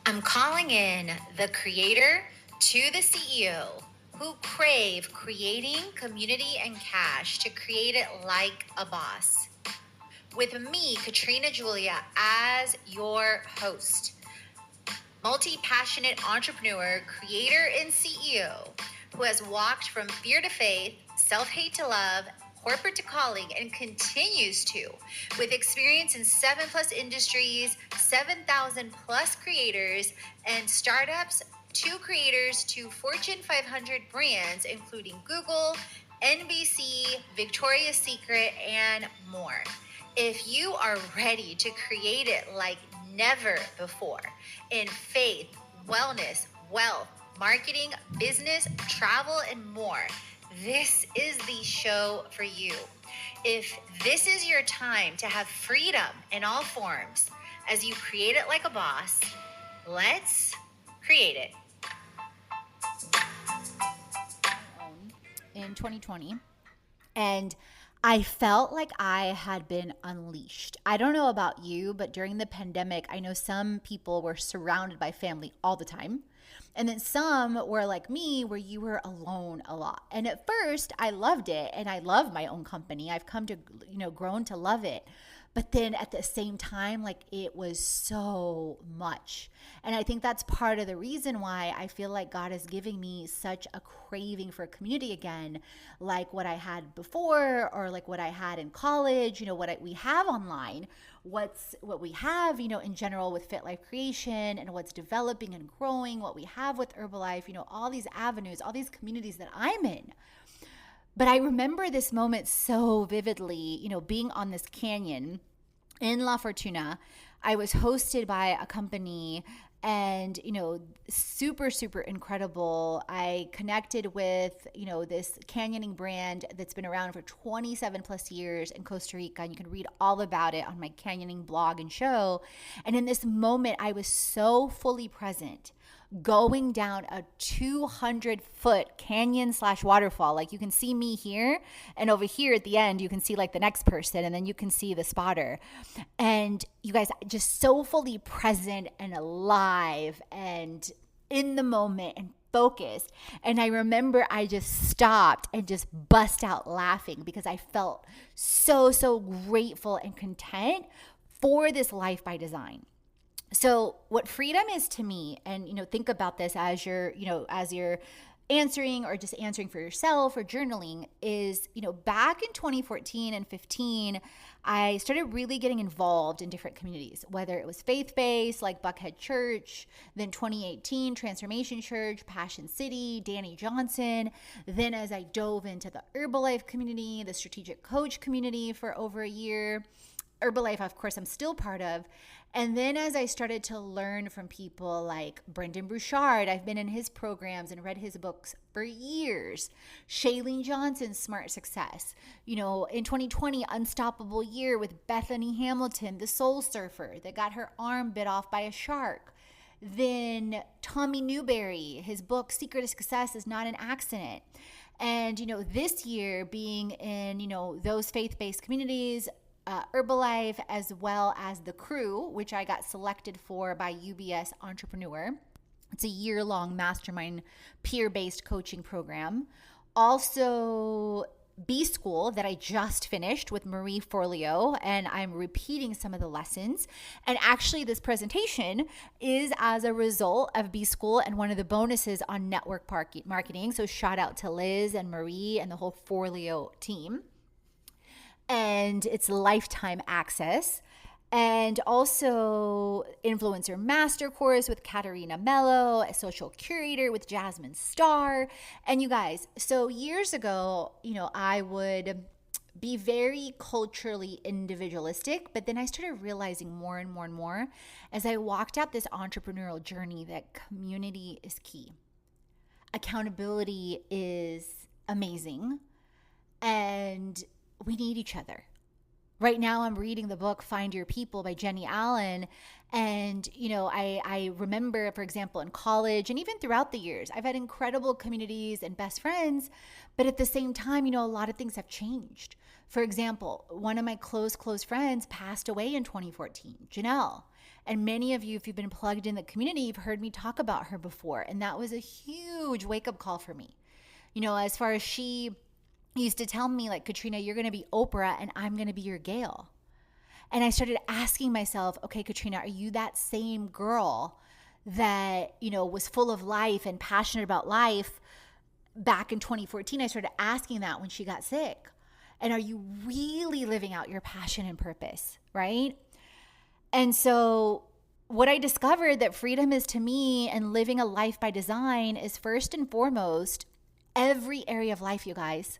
I'm calling in the creator to the CEO who crave creating community and cash to create it like a boss. With me, Katrina Julia, as your host, multi-passionate entrepreneur, creator, and CEO who has walked from fear to faith, self-hate to love, corporate to calling, and continues to, with experience in 7+ industries, 7,000+ creators and startups, 2 creators to Fortune 500 brands, including Google, NBC, Victoria's Secret, and more. If you are ready to create it like never before in faith, wellness, wealth, marketing, business, travel, and more, this is the show for you. If this is your time to have freedom in all forms as you create it like a boss, let's create it. In 2020, and I felt like I had been unleashed. I don't know about you, but during the pandemic, I know some people were surrounded by family all the time. And then some were like me, where you were alone a lot. And at first, I loved it, and I love my own company. I've come to, grown to love it. But then at the same time, like, it was so much. And I think that's part of the reason why I feel like God is giving me such a craving for community again, like what I had before, or like what I had in college, we have online, what we have, in general with Fit Life Creation, and what's developing and growing, what we have with Herbalife, all these avenues, all these communities that I'm in. But I remember this moment so vividly, being on this canyon in La Fortuna. I was hosted by a company, and super, super incredible. I connected with this canyoning brand that's been around for 27+ years in Costa Rica, and you can read all about it on my canyoning blog and show. And in this moment, I was so fully present, going down a 200-foot canyon/waterfall. Like, you can see me here, and over here at the end you can see like the next person, and then you can see the spotter. And you guys, just so fully present and alive and in the moment and focused. And I remember I just stopped and just bust out laughing, because I felt so grateful and content for this life by design. So what freedom is to me, and think about this as you're answering, or just answering for yourself or journaling, is back in 2014 and 15, I started really getting involved in different communities, whether it was faith-based like Buckhead Church, then 2018 Transformation Church, Passion City, Danny Johnson. Then as I dove into the Herbalife community, the strategic coach community for over a year, Herbalife, of course, I'm still part of. And then as I started to learn from people like Brendan Bouchard, I've been in his programs and read his books for years. Shailene Johnson's Smart Success. In 2020, Unstoppable Year with Bethany Hamilton, the soul surfer that got her arm bit off by a shark. Then Tommy Newberry, his book, Secret of Success is Not an Accident. And, this year being in, those faith-based communities, Herbalife, as well as The Crew, which I got selected for by UBS Entrepreneur. It's a year-long mastermind peer-based coaching program. Also, B School that I just finished with Marie Forleo, and I'm repeating some of the lessons. And actually, this presentation is as a result of B School and one of the bonuses on network marketing. So shout out to Liz and Marie and the whole Forleo team. And it's lifetime access. And also influencer master course with Katarina Mello, a social curator with Jasmine Starr. And you guys, so years ago, I would be very culturally individualistic, but then I started realizing more and more and more as I walked out this entrepreneurial journey that community is key. Accountability is amazing, and we need each other. Right now I'm reading the book Find Your People by Jenny Allen. And, I remember, for example, in college and even throughout the years, I've had incredible communities and best friends. But at the same time, a lot of things have changed. For example, one of my close friends passed away in 2014, Janelle. And many of you, if you've been plugged in the community, you've heard me talk about her before. And that was a huge wake up call for me. As far as she used to tell me, like, Katrina, you're going to be Oprah and I'm going to be your Gail. And I started asking myself, okay, Katrina, are you that same girl that, was full of life and passionate about life back in 2014? I started asking that when she got sick. And are you really living out your passion and purpose, right? And so what I discovered that freedom is to me and living a life by design is first and foremost every area of life, you guys.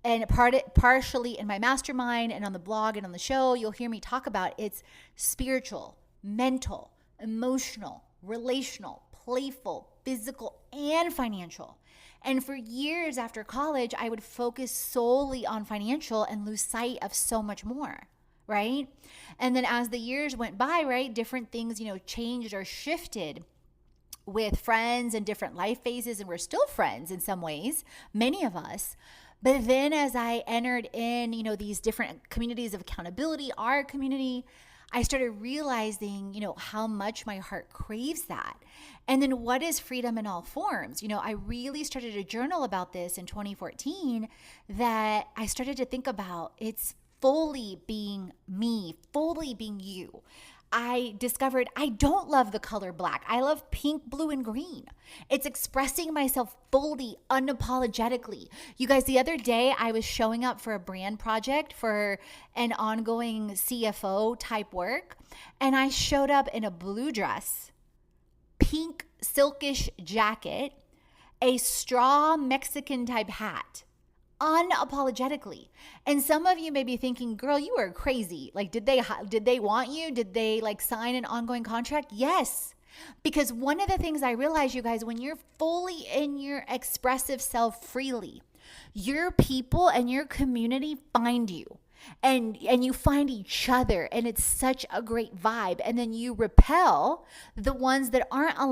And partially in my mastermind and on the blog and on the show, you'll hear me talk about it's spiritual, mental, emotional, relational, playful, physical, and financial. And for years after college, I would focus solely on financial and lose sight of so much more, right? And then as the years went by, right, different things, changed or shifted with friends and different life phases, and we're still friends in some ways, many of us. But then as I entered in, these different communities of accountability, our community, I started realizing, how much my heart craves that. And then what is freedom in all forms? I really started to journal about this in 2014, that I started to think about it's fully being me, fully being you. I discovered I don't love the color black. I love pink, blue, and green. It's expressing myself fully, unapologetically. You guys, the other day I was showing up for a brand project for an ongoing CFO type work, and I showed up in a blue dress, pink silkish jacket, a straw Mexican type hat, unapologetically. And some of you may be thinking, girl, you are crazy. Like, did they want you? Did they sign an ongoing contract? Yes. Because one of the things I realize, you guys, when you're fully in your expressive self freely, your people and your community find you. And you find each other, and it's such a great vibe. And then you repel the ones that aren't aligned